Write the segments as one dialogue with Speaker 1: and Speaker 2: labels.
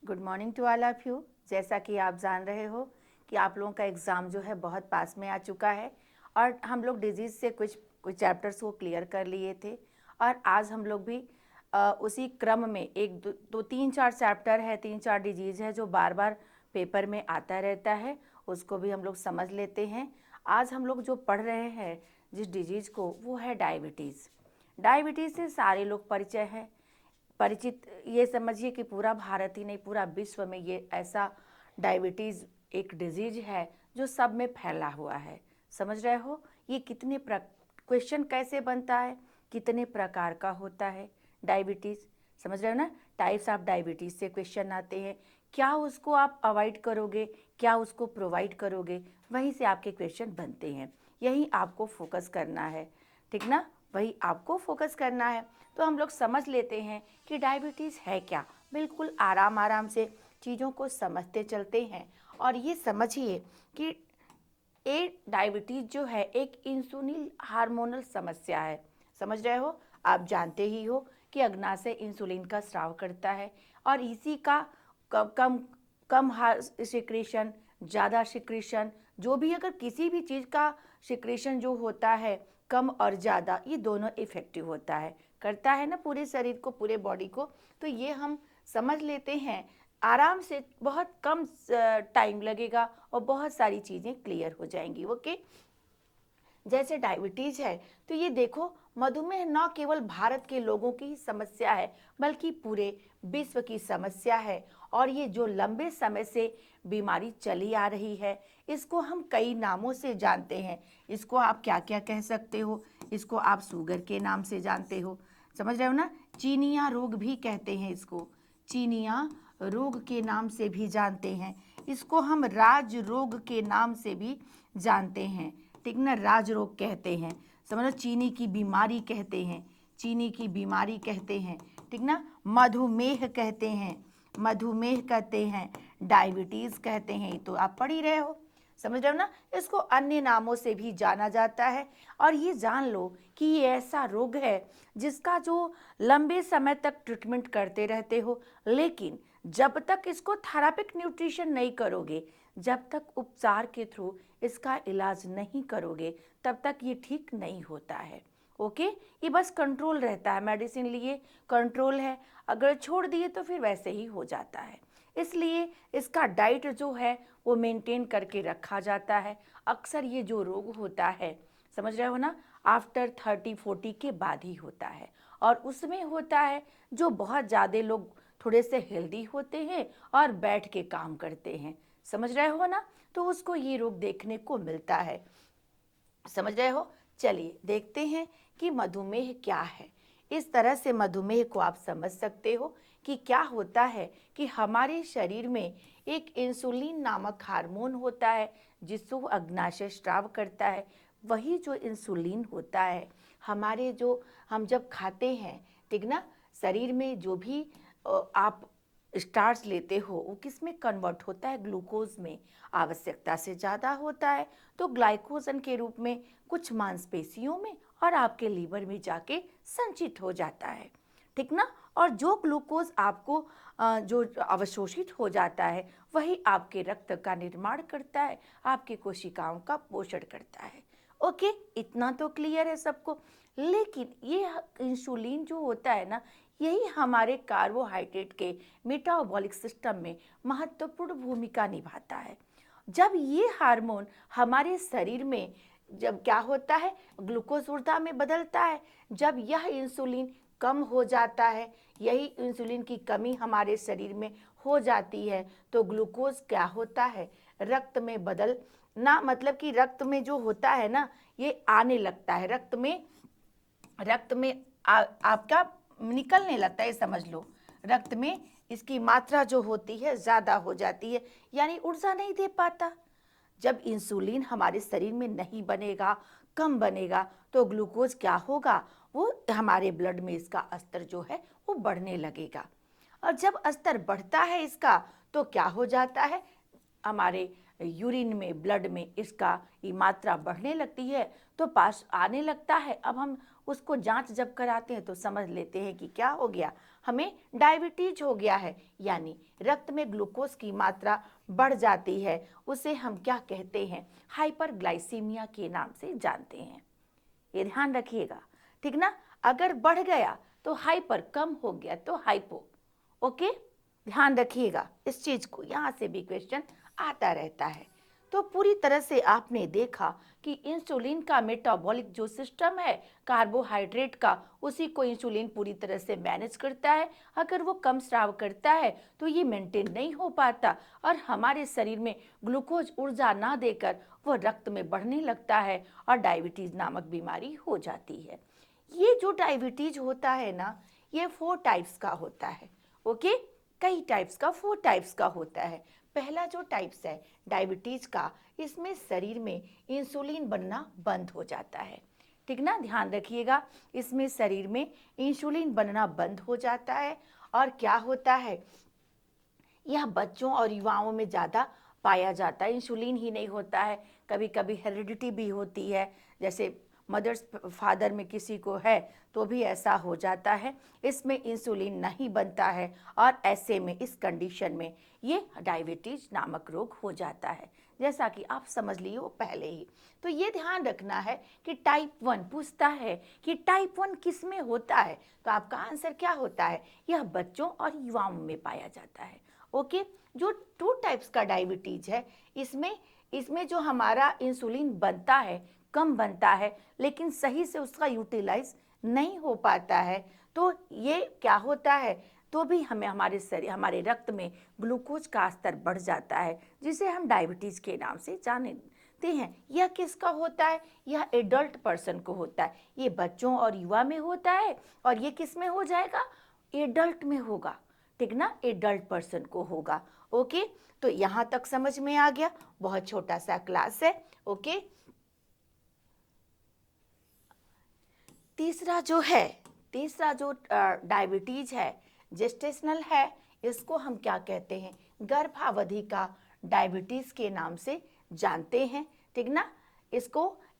Speaker 1: Good morning to all of you. जैसा कि आप जान रहे हो कि आप लोगों का एग्ज़ाम जो है बहुत पास में आ चुका है और हम लोग डिजीज़ से कुछ चैप्टर्स को क्लियर कर लिए थे और आज हम लोग भी उसी क्रम में एक दो तीन चार चैप्टर है, तीन चार डिजीज़ है जो बार बार पेपर में आता रहता है, उसको भी हम लोग समझ लेते हैं। आज हम लोग जो पढ़ रहे हैं जिस डिजीज़ को, वो है डायबिटीज़। डायबिटीज़ से सारे लोग परिचित। ये समझिए कि पूरा भारत ही नहीं, पूरा विश्व में ये ऐसा डायबिटीज़ एक डिजीज है जो सब में फैला हुआ है। समझ रहे हो ये क्वेश्चन कैसे बनता है, कितने प्रकार का होता है डायबिटीज़। समझ रहे हो ना, टाइप्स ऑफ डायबिटीज़ से क्वेश्चन आते हैं। क्या उसको आप अवॉइड करोगे, क्या उसको प्रोवाइड करोगे, वहीं से आपके क्वेश्चन बनते हैं। यही आपको फोकस करना है, ठीक ना, वही आपको फोकस करना है। तो हम लोग समझ लेते हैं कि डायबिटीज़ है क्या। बिल्कुल आराम आराम से चीज़ों को समझते चलते हैं और ये समझिए कि ये डायबिटीज़ जो है एक इंसुलिन हार्मोनल समस्या है। समझ रहे हो, आप जानते ही हो कि अग्नाशय इंसुलिन का स्राव करता है और इसी का कम कम कम सिक्रेशन, ज़्यादा सिक्रेशन, जो भी अगर किसी भी चीज़ का सिक्रेशन जो होता है कम और ज़्यादा, ये दोनों इफ़ेक्टिव होता है, करता है ना पूरे शरीर को, पूरे बॉडी को। तो ये हम समझ लेते हैं आराम से, बहुत कम टाइम लगेगा और बहुत सारी चीज़ें क्लियर हो जाएंगी। ओके, जैसे डायबिटीज़ है तो ये देखो, मधुमेह न केवल भारत के लोगों की समस्या है बल्कि पूरे विश्व की समस्या है। और ये जो लंबे समय से बीमारी चली आ रही है, इसको हम कई नामों से जानते हैं। इसको आप क्या क्या कह सकते हो, इसको आप शुगर के नाम से जानते हो, समझ रहे हो ना, चीनिया रोग भी कहते हैं इसको, चीनिया रोग के नाम से भी जानते हैं। इसको हम राज रोग के नाम से भी जानते हैं, ठीक ना, राज रोग कहते हैं। समझो, चीनी की बीमारी कहते हैं, चीनी की बीमारी कहते हैं, ठीक ना, मधुमेह कहते हैं, मधुमेह कहते हैं, डायबिटीज़ कहते हैं। तो आप पढ़ ही रहे हो, समझ रहे हो ना। इसको अन्य नामों से भी जाना जाता है। और ये जान लो कि ये ऐसा रोग है जिसका जो लंबे समय तक ट्रीटमेंट करते रहते हो, लेकिन जब तक इसको थेरापिक न्यूट्रिशन नहीं करोगे, जब तक उपचार के थ्रू इसका इलाज नहीं करोगे, तब तक ये ठीक नहीं होता है। ओके, ये बस कंट्रोल रहता है, मेडिसिन लिए कंट्रोल है, अगर छोड़ दिए तो फिर वैसे ही हो जाता है। इसलिए इसका डाइट जो है वो मेंटेन करके रखा जाता है। अक्सर ये जो रोग होता है, समझ रहे हो ना, आफ्टर 30-40 के बाद ही होता है। और उसमें होता है जो बहुत ज़्यादा लोग थोड़े से हेल्दी होते हैं और बैठ के काम करते हैं, समझ रहे हो ना, तो उसको ये रोग देखने को मिलता है। समझ रहे हो, चलिए देखते हैं कि मधुमेह क्या है। इस तरह से मधुमेह को आप समझ सकते हो कि क्या होता है कि हमारे शरीर में एक इंसुलिन नामक हार्मोन होता है जिसको अग्नाशय स्राव करता है। वही जो इंसुलिन होता है, हमारे जो हम जब खाते हैं, ठीक ना, शरीर में जो भी आप स्टार्च लेते हो वो किस में कन्वर्ट होता है, ग्लूकोज में। आवश्यकता से ज़्यादा होता है तो ग्लाइकोजन के रूप में कुछ मांसपेशियों में और आपके लीवर में जाके संचित हो जाता है, ठीक ना। और जो ग्लूकोज आपको जो अवशोषित हो जाता है, वही आपके रक्त का निर्माण करता है, आपके कोशिकाओं का पोषण करता है। ओके, इतना तो क्लियर है सबको। लेकिन ये इंसुलिन जो होता है ना, यही हमारे कार्बोहाइड्रेट के मेटाबॉलिक सिस्टम में महत्वपूर्ण भूमिका निभाता है। जब ये हार्मोन हमारे शरीर में जब क्या होता है, ग्लूकोज ऊर्जा में बदलता है, जब यह इंसुलिन कम हो जाता है, यही इंसुलिन की कमी हमारे शरीर में हो जाती है, तो ग्लूकोज क्या होता है, रक्त में बदल ना, मतलब कि रक्त में जो होता है ना, ये आने लगता है, रक्त में आपका निकलने लगता है, समझ लो, रक्त में इसकी मात्रा जो होती है ज़्यादा हो जाती है, यानी ऊर्जा नहीं दे पाता। जब इंसुलिन हमारे शरीर में नहीं बनेगा, कम बनेगा, तो ग्लूकोज क्या होगा, वो हमारे ब्लड में इसका स्तर जो है वो बढ़ने लगेगा। और जब स्तर बढ़ता है इसका, तो क्या हो जाता है, हमारे यूरिन में, ब्लड में इसका ये मात्रा बढ़ने लगती है, तो पास आने लगता है। अब हम उसको जांच जब कराते हैं तो समझ लेते हैं कि क्या हो गया, हमें डायबिटीज हो गया है, यानी रक्त में ग्लूकोज की मात्रा बढ़ जाती है। उसे हम क्या कहते हैं, हाइपरग्लाइसीमिया के नाम से जानते हैं। ये ध्यान रखिएगा, ठीक ना। अगर बढ़ गया तो हाइपर, कम हो गया तो हाइपो। ओके, ध्यान रखिएगा इस चीज को, यहाँ से भी क्वेश्चन आता रहता है। तो पूरी तरह से आपने देखा कि इंसुलिन का मेटाबॉलिक जो सिस्टम है कार्बोहाइड्रेट का, उसी को इंसुलिन पूरी तरह से मैनेज करता है। अगर वो कम स्राव करता है तो ये मेंटेन नहीं हो पाता और हमारे शरीर में ग्लूकोज ऊर्जा ना देकर वो रक्त में बढ़ने लगता है और डायबिटीज नामक बीमारी हो जाती है। ये जो डायबिटीज होता है ना, ये 4 टाइप्स का होता है। ओके, कई टाइप्स का, 4 टाइप्स का होता है। पहला जो टाइप्स है डायबिटीज का, इसमें शरीर में इंसुलिन बनना बंद हो जाता है, ठीक ना, ध्यान रखिएगा। इसमें शरीर में इंसुलिन बनना बंद हो जाता है और क्या होता है, यह बच्चों और युवाओं में ज़्यादा पाया जाता है। इंसुलिन ही नहीं होता है, कभी कभी हेरिडिटी भी होती है, जैसे मदर्स फादर में किसी को है तो भी ऐसा हो जाता है। इसमें इंसुलिन नहीं बनता है और ऐसे में इस कंडीशन में ये डायबिटीज नामक रोग हो जाता है, जैसा कि आप समझ लिए वो पहले ही। तो ये ध्यान रखना है कि टाइप 1 पूछता है कि टाइप 1 किस में होता है, तो आपका आंसर क्या होता है, यह बच्चों और युवाओं में पाया जाता है। ओके, जो 2 टाइप्स का डायबिटीज है, इसमें जो हमारा इंसुलिन बनता है, कम बनता है, लेकिन सही से उसका यूटिलाइज नहीं हो पाता है, तो ये क्या होता है, तो भी हमें हमारे रक्त में ग्लूकोज का स्तर बढ़ जाता है, जिसे हम डायबिटीज के नाम से जानते हैं। यह किसका होता है, यह एडल्ट पर्सन को होता है, ये बच्चों और युवा में होता है और ये किस में हो जाएगा, एडल्ट में होगा, ठीक ना, एडल्ट पर्सन को होगा। ओके, तो यहाँ तक समझ में आ गया, बहुत छोटा सा क्लास है। ओके, तीसरा जो डायबिटीज है, जेस्टेशनल है, इसको हम क्या कहते हैं, गर्भावधि का डायबिटीज के नाम से जानते हैं, ठीक ना।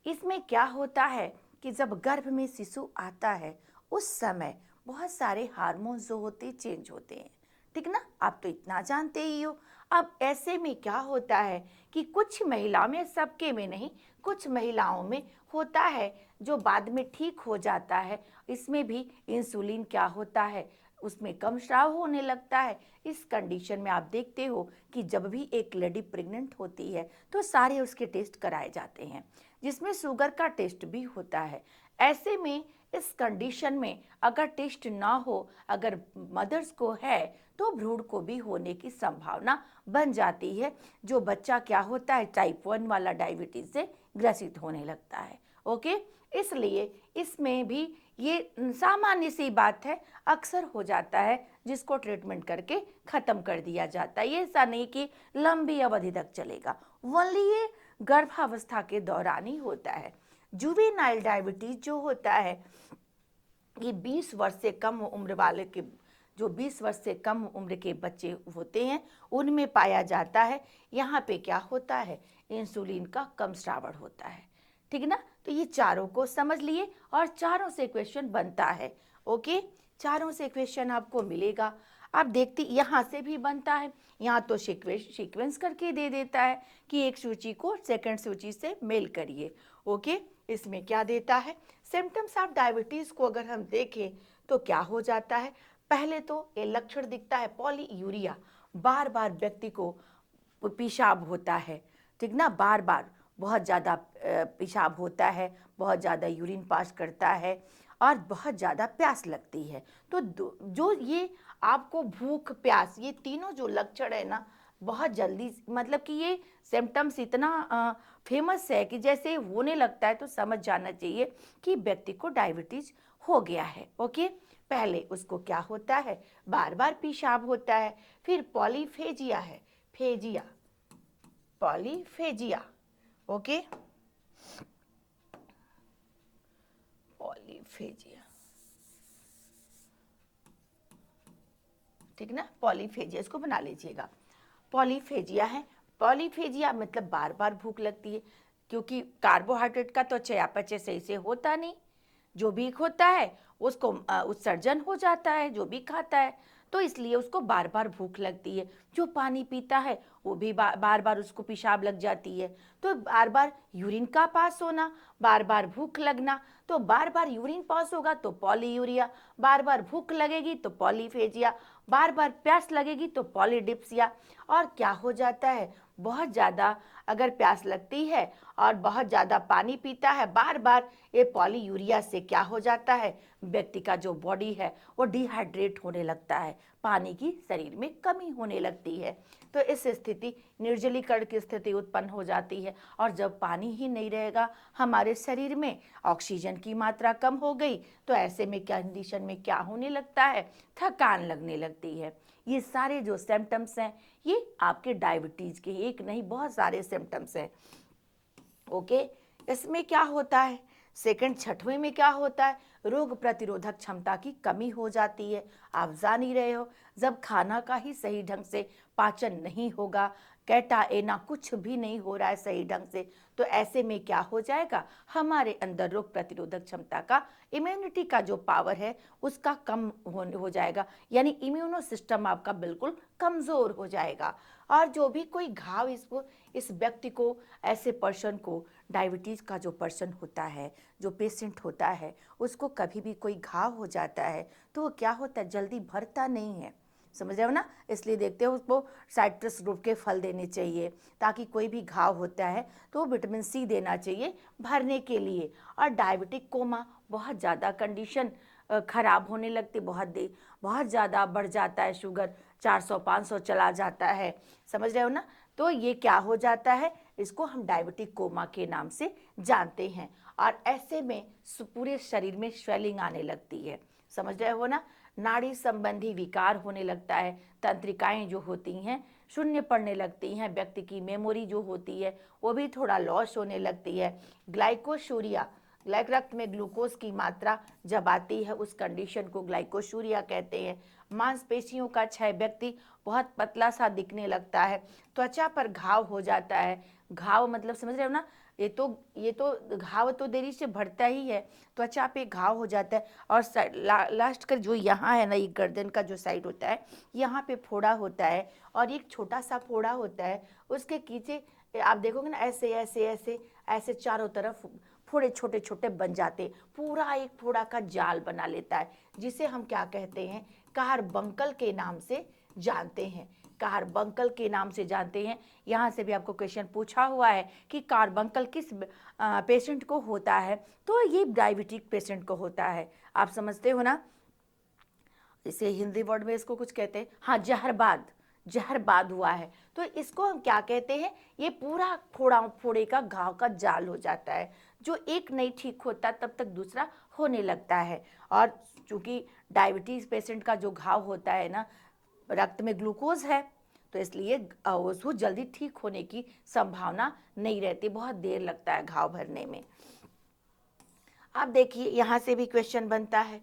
Speaker 1: इसमें क्या होता है कि जब गर्भ में शिशु आता है उस समय बहुत सारे हार्मोन्स जो होते चेंज होते हैं, ठीक ना, आप तो इतना जानते ही हो। अब ऐसे में क्या होता है कि कुछ महिलाओं में, सबके में नहीं, कुछ महिलाओं में होता है जो बाद में ठीक हो जाता है। इसमें भी इंसुलिन क्या होता है, उसमें कम स्राव होने लगता है। इस कंडीशन में आप देखते हो कि जब भी एक लेडी प्रेग्नेंट होती है तो सारे उसके टेस्ट कराए जाते हैं, जिसमें शुगर का टेस्ट भी होता है। ऐसे में इस कंडीशन में अगर टेस्ट ना हो, अगर मदर्स को है, तो भ्रूण को भी होने की संभावना बन जाती है, जो बच्चा क्या होता है, टाइप 1 वाला डायबिटीज से ग्रसित होने लगता है। ओके, इसलिए इसमें भी ये सामान्य सी बात है, अक्सर हो जाता है, जिसको ट्रीटमेंट करके ख़त्म कर दिया जाता है। ये ऐसा नहीं कि लंबी अवधि तक चलेगा, ओनली ये गर्भावस्था के दौरान ही होता है। जुवेनाइल डायबिटीज जो होता है, ये 20 वर्ष से कम उम्र वाले के, जो 20 वर्ष से कम उम्र के बच्चे होते हैं उनमें पाया जाता है। यहाँ पे क्या होता है, इंसुलिन का कम श्रावण होता है, ठीक ना। तो ये चारों को समझ लिए और चारों से क्वेश्चन बनता है। ओके, चारों से क्वेश्चन आपको मिलेगा। आप देखते यहाँ से भी बनता है, यहाँ तो सीक्वेंस करके दे देता है कि एक सूची को सेकंड सूची से मेल करिए। ओके, इसमें क्या देता है, सिम्टम्स ऑफ डायबिटीज को अगर हम देखें तो क्या हो जाता है, पहले तो ये लक्षण दिखता है पॉलीयूरिया, बार बार व्यक्ति को पेशाब होता है, ठीक ना, बार बार बहुत ज़्यादा पेशाब होता है, बहुत ज़्यादा यूरिन पास करता है और बहुत ज़्यादा प्यास लगती है। तो जो ये आपको भूख प्यास, ये तीनों जो लक्षण है ना, बहुत जल्दी, मतलब कि ये सिम्टम्स इतना फेमस है कि जैसे होने लगता है तो समझ जाना चाहिए कि व्यक्ति को डायबिटीज हो गया है। ओके, पहले उसको क्या होता है, बार बार पेशाब होता है, फिर पॉलीफेजिया है, फेजिया, पॉलीफेजिया। ओके, पॉलीफेजिया, ठीक ना, पॉलीफेजिया, इसको बना लीजिएगा, पॉलीफेजिया है। पॉलीफेजिया मतलब बार बार भूख लगती है, क्योंकि कार्बोहाइड्रेट का तो चयापचय सही से होता नहीं, जो भी होता है उसको उत्सर्जन हो जाता है जो भी खाता है, तो इसलिए उसको बार बार भूख लगती है। जो पानी पीता है वो भी बार बार उसको पेशाब लग जाती है। तो बार बार यूरिन का पास होना, बार बार भूख लगना, तो बार बार यूरिन पास होगा तो पॉलीयूरिया, बार बार भूख लगेगी तो पॉलीफेजिया, बार बार प्यास लगेगी तो पॉलीडिप्सिया। और क्या हो जाता है, बहुत ज़्यादा अगर प्यास लगती है और बहुत ज़्यादा पानी पीता है बार बार, ये पॉलीयूरिया से क्या हो जाता है, व्यक्ति का जो बॉडी है वो डिहाइड्रेट होने लगता है, पानी की शरीर में कमी होने लगती है। तो इस स्थिति निर्जलीकरण की स्थिति उत्पन्न हो जाती है। और जब पानी ही नहीं रहेगा हमारे शरीर में, ऑक्सीजन की मात्रा कम हो गई, तो ऐसे में क्या कंडीशन में क्या होने लगता है, थकान लगने लगती है। ये सारे जो सिम्टम्स हैं ये आपके डायबिटीज़ के एक नहीं बहुत सारे सिम्टम्स हैं। ओके, इसमें क्या होता है, सेकंड छठवें में क्या होता है, रोग प्रतिरोधक क्षमता की कमी हो जाती है। आप जान ही रहे हो, जब खाना का ही सही ढंग से पाचन नहीं होगा, कैटा एना कुछ भी नहीं हो रहा है सही ढंग से, तो ऐसे में क्या हो जाएगा, हमारे अंदर रोग प्रतिरोधक क्षमता का, इम्यूनिटी का जो पावर है उसका कम हो जाएगा, यानी इम्यूनो सिस्टम आपका बिल्कुल कमज़ोर हो जाएगा। और जो भी कोई घाव इस व्यक्ति को, ऐसे पर्सन को, डायबिटीज़ का जो पर्सन होता है, जो पेशेंट होता है, उसको कभी भी कोई घाव हो जाता है तो वो क्या होता है, जल्दी भरता नहीं है, समझ रहे हो ना। इसलिए देखते हो उसको साइट्रस ग्रुप के फल देने चाहिए, ताकि कोई भी घाव होता है तो विटामिन सी देना चाहिए भरने के लिए। और डायबिटिक कोमा, बहुत ज़्यादा कंडीशन खराब होने लगती, बहुत ज़्यादा बढ़ जाता है, शुगर 400-500 चला जाता है, समझ रहे हो ना। तो ये क्या हो जाता है, इसको हम डायबिटिक कोमा के नाम से जानते हैं। और ऐसे में पूरे शरीर में स्वेलिंग आने लगती है, समझ रहे हो ना। नाड़ी संबंधी विकार होने लगता है, तंत्रिकाएं जो होती हैं शून्य पड़ने लगती हैं, व्यक्ति की मेमोरी जो होती है वो भी थोड़ा लॉस होने लगती है। ग्लाइकोशूरिया, रक्त में ग्लूकोज की मात्रा जब आती है उस कंडीशन को ग्लाइकोशूरिया कहते हैं। मांसपेशियों का क्षय, व्यक्ति बहुत पतला सा दिखने लगता है। त्वचा पर घाव हो जाता है, घाव मतलब समझ रहे हो ना, ये तो घाव तो देरी से बढ़ता ही है, त्वचा पे घाव हो जाता है। और लास्ट का जो यहाँ है ना, ये गर्दन का जो साइड होता है, यहाँ पे फोड़ा होता है और एक छोटा सा फोड़ा होता है, उसके नीचे आप देखोगे ना, ऐसे ऐसे ऐसे ऐसे चारों तरफ फोड़े छोटे छोटे बन जाते, पूरा एक फोड़ा का जाल बना लेता है, जिसे हम क्या कहते हैं, कार्बंकल के नाम से जानते हैं। कार्बंकल के नाम से जानते हैं। यहाँ से भी आपको क्वेश्चन पूछा हुआ है कि कार्बंकल किस पेशेंट को होता है, तो ये डायबिटिक पेशेंट को होता है। आप समझते हो ना, इसे हिंदी वर्ड में इसको कुछ कहते हैं, हाँ, जहरबाद हुआ है, तो इसको हम क्या कहते हैं, ये पूरा फोड़े का घाव का जाल हो जाता है, जो एक नहीं ठीक होता तब तक दूसरा होने लगता है। और चूंकि डायबिटीज़ पेशेंट का जो घाव होता है ना, रक्त में ग्लूकोज है, तो इसलिए उसको जल्दी ठीक होने की संभावना नहीं रहती, बहुत देर लगता है घाव भरने में। आप देखिए, यहाँ से भी क्वेश्चन बनता है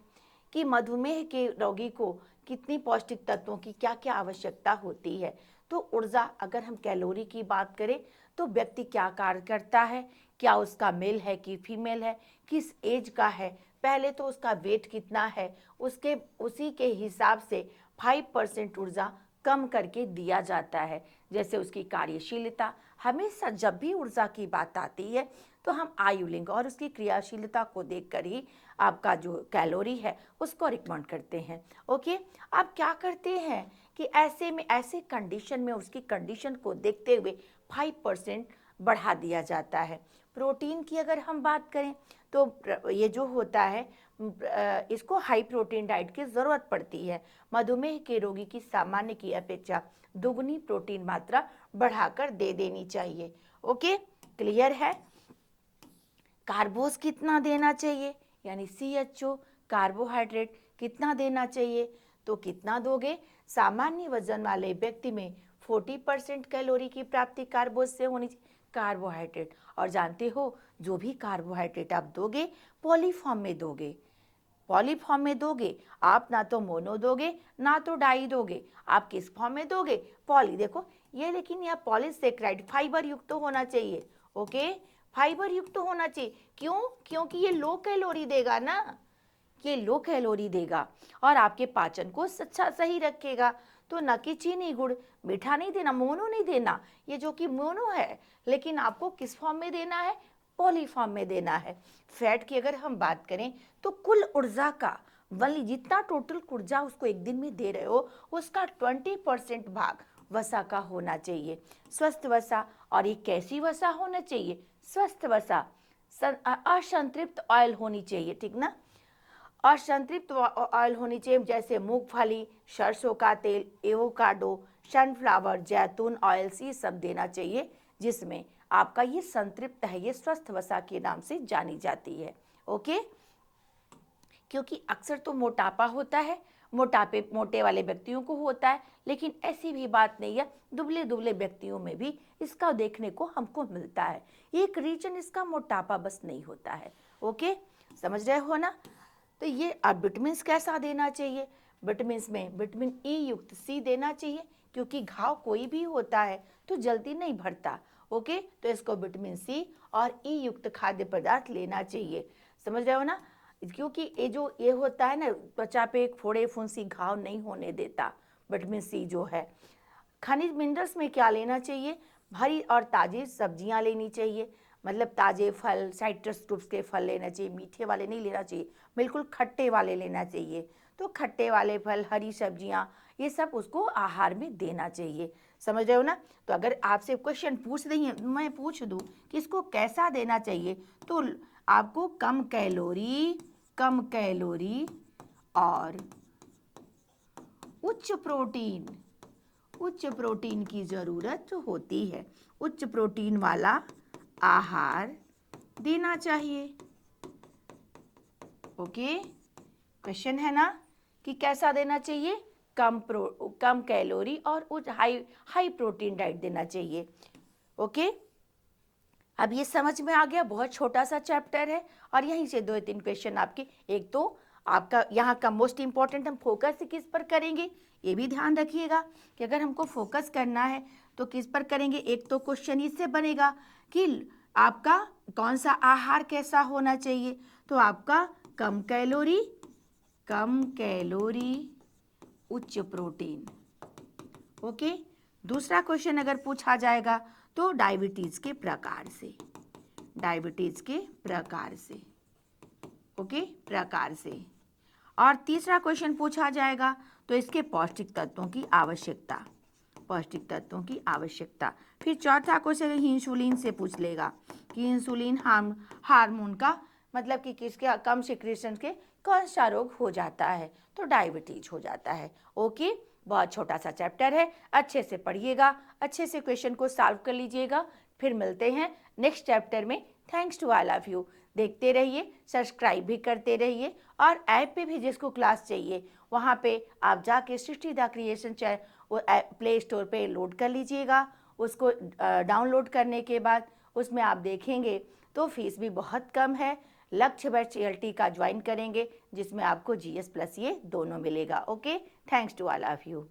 Speaker 1: कि मधुमेह के रोगी को कितनी पौष्टिक तत्वों की क्या क्या आवश्यकता होती है। तो ऊर्जा, अगर हम कैलोरी की बात करें तो व्यक्ति क्या कार्य करता है, क्या उसका मेल है कि फीमेल है, किस एज का है, पहले तो उसका वेट कितना है, उसी के हिसाब से 5% ऊर्जा कम करके दिया जाता है। जैसे उसकी कार्यशीलता, हमेशा जब भी ऊर्जा की बात आती है तो हम आयुलिंग और उसकी क्रियाशीलता को देखकर ही आपका जो कैलोरी है उसको रिकमेंड करते हैं। ओके, आप क्या करते हैं कि ऐसे कंडीशन में उसकी कंडीशन को देखते हुए 5% बढ़ा दिया जाता है। प्रोटीन की अगर हम बात करें तो ये जो होता है, इसको हाई प्रोटीन डाइट की ज़रूरत पड़ती है। मधुमेह के रोगी की सामान्य की अपेक्षा दुगनी प्रोटीन मात्रा बढ़ाकर दे देनी चाहिए। ओके, क्लियर है। कार्बोज कितना देना चाहिए, यानी CHO, कार्बोहाइड्रेट कितना देना चाहिए, तो कितना दोगे, सामान्य वजन वाले व्यक्ति में 40% कैलोरी की प्राप्ति कार्बोज से होनी चाहिए, कार्बोहाइड्रेट। और जानते हो, जो भी कार्बोहाइड्रेट आप दोगे पॉलीफॉर्म में दोगे, आप ना तो मोनो दोगे ना तो डाई दोगे, आप किस फॉर्म में दोगे, पॉली। देखो ये, लेकिन यह पॉलीसेक्राइड फाइबर युक्त तो होना चाहिए। ओके, फाइबर युक्त तो होना चाहिए। क्यों? क्योंकि ये लो कैलोरी देगा ना, ये लो कैलोरी देगा और आपके पाचन को अच्छा सही रखेगा। तो न कि चीनी गुड़, मीठा नहीं देना, मोनो नहीं देना, ये जो कि मोनो है, लेकिन आपको किस फॉर्म में देना है? पॉली फॉर्म में देना है। फैट की अगर हम बात करें तो कुल ऊर्जा का वली जितना टोटल ऊर्जा उसको एक दिन में दे रहे हो उसका 20% भाग वसा का होना चाहिए, स्वस्थ वसा। और ये कैसी वसा होना चाहिए? स्वस्थ वसा, असंतृप्त ऑयल होनी चाहिए, ठीक ना। और संतृप्त ऑयल होनी चाहिए, जैसे मूंगफली, सरसों का तेल, एवोकाडो, सनफ्लावर, जैतून ऑयल्स, ये सब देना चाहिए, जिसमें आपका ये संतृप्त है, ये स्वस्थ वसा के नाम से जानी जाती है। ओके, क्योंकि अक्सर तो मोटापा होता है, मोटे वाले व्यक्तियों को होता है, लेकिन ऐसी भी बात नहीं है, दुबले दुबले व्यक्तियों में भी इसका देखने को हमको मिलता है। एक रीजन इसका मोटापा बस नहीं होता है। ओके, समझ रहे हो ना। तो ये अब विटामिन कैसा देना चाहिए? विटामिन में विटामिन ई युक्त सी देना चाहिए, क्योंकि घाव कोई भी होता है तो जल्दी नहीं भरता। ओके, तो इसको विटामिन सी और ई युक्त खाद्य पदार्थ लेना चाहिए, समझ रहे हो ना। क्योंकि ये होता है ना, त्वचा पे फोड़े फुंसी घाव नहीं होने देता विटामिन सी जो है। खनिज मिनरल्स में क्या लेना चाहिए? हरी और ताज़ी सब्जियां लेनी चाहिए, मतलब ताज़े फल, साइट्रस फ्रूट्स के फल लेना चाहिए, मीठे वाले नहीं लेना चाहिए, बिल्कुल खट्टे वाले लेना चाहिए। तो खट्टे वाले फल, हरी सब्जियां, ये सब उसको आहार में देना चाहिए, समझ रहे हो ना। तो अगर आपसे क्वेश्चन पूछ रही हैं, मैं पूछ दूं कि इसको कैसा देना चाहिए, तो आपको कम कैलोरी और उच्च प्रोटीन की ज़रूरत होती है। उच्च प्रोटीन वाला आहार देना चाहिए। ओके, क्वेश्चन है ना कि कैसा देना चाहिए? कम कैलोरी और उच्च हाई प्रोटीन डाइट देना चाहिए। ओके, अब ये समझ में आ गया, बहुत छोटा सा चैप्टर है और यहीं से 2-3 क्वेश्चन आपके। एक तो आपका यहाँ का मोस्ट इम्पॉर्टेंट, हम फोकस किस पर करेंगे ये भी ध्यान रखिएगा कि अगर हमको फोकस करना है तो किस पर करेंगे। एक तो क्वेश्चन इससे बनेगा कि आपका कौन सा आहार कैसा होना चाहिए, तो आपका कम कैलोरी उच्च प्रोटीन। ओके, दूसरा क्वेश्चन अगर पूछा जाएगा तो डायबिटीज़ के प्रकार से, ओके, प्रकार से। और तीसरा क्वेश्चन पूछा जाएगा तो इसके पौष्टिक तत्वों की आवश्यकता। फिर चौथा क्वेश्चन इंसुलिन से पूछ लेगा कि इंसुलिन हार्मोन का मतलब कि किसके कम सिक्रीशन के कौन सा रोग हो जाता है, तो डायबिटीज हो जाता है। ओके, बहुत छोटा सा चैप्टर है, अच्छे से पढ़िएगा, अच्छे से क्वेश्चन को सॉल्व कर लीजिएगा। फिर मिलते हैं नेक्स्ट चैप्टर में। Thanks to all of you. देखते रहिए, सब्सक्राइब भी करते रहिए, और ऐप पे भी जिसको क्लास चाहिए वहाँ पे आप जाके सृष्टि द क्रिएशन प्ले स्टोर पे लोड कर लीजिएगा। उसको डाउनलोड करने के बाद उसमें आप देखेंगे तो फीस भी बहुत कम है। लक्ष्य बैच CLT का ज्वाइन करेंगे जिसमें आपको GS+ ये दोनों मिलेगा। Okay, thanks to all of you.